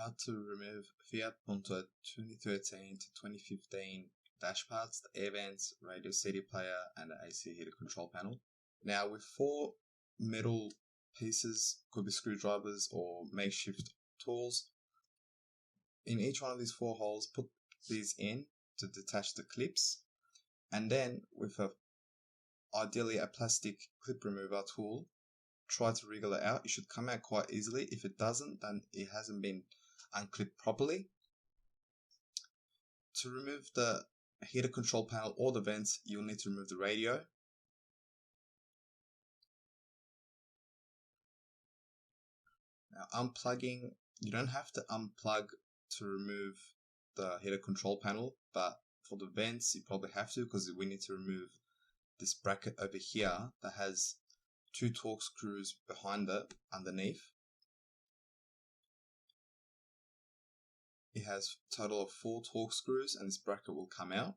how to remove Fiat Punto 2013 to 2015 dash parts, the air vents, radio CD player, and the AC heater control panel. Now with 4 metal pieces, could be screwdrivers or makeshift tools, in each one of these 4 holes put these in to detach the clips, and then with ideally a plastic clip remover tool, try to wriggle it out. It should come out quite easily. If it doesn't, then it hasn't been unclipped properly. To remove the heater control panel or the vents, you'll need to remove the radio. Now unplugging, you don't have to unplug to remove the heater control panel, but for the vents you probably have to, because we need to remove this bracket over here that has 2 torx screws behind it underneath. It has a total of 4 torx screws, and this bracket will come out.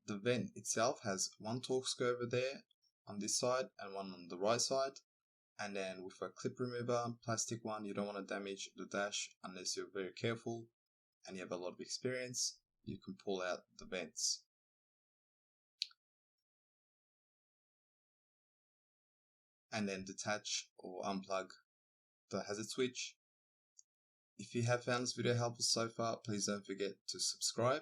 The vent itself has 1 torx screw over there on this side and 1 on the right side, and then with a clip remover, plastic one, you don't want to damage the dash unless you're very careful and you have a lot of experience. You can pull out the vents. And then detach or unplug the hazard switch. If you have found this video helpful so far, please don't forget to subscribe.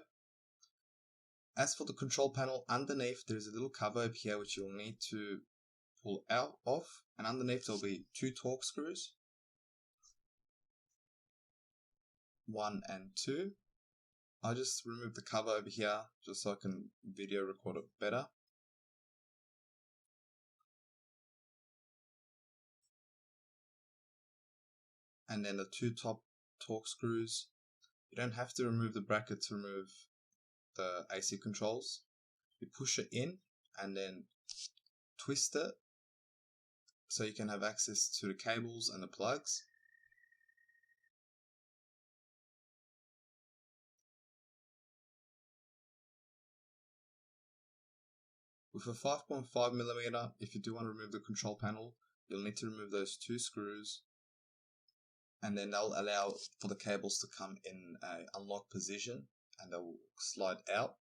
As for the control panel, underneath there's a little cover over here which you'll need to pull out off, and underneath there'll be 2 torx screws, 1 and 2. I just removed the cover over here just so I can video record it better. And then the 2 top torx screws. You don't have to remove the bracket to remove the AC controls. You push it in and then twist it so you can have access to the cables and the plugs. With a 5.5mm, if you do want to remove the control panel, you'll need to remove those 2 screws, and then they'll allow for the cables to come in an unlocked position and they'll slide out.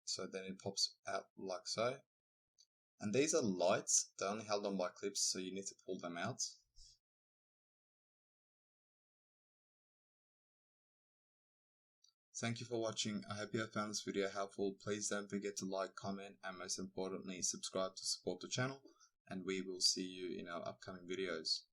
So then it pops out like so. And these are lights, they're only held on by clips, so you need to pull them out. Thank you for watching. I hope you have found this video helpful. Please don't forget to like, comment, and most importantly, subscribe to support the channel. And we will see you in our upcoming videos.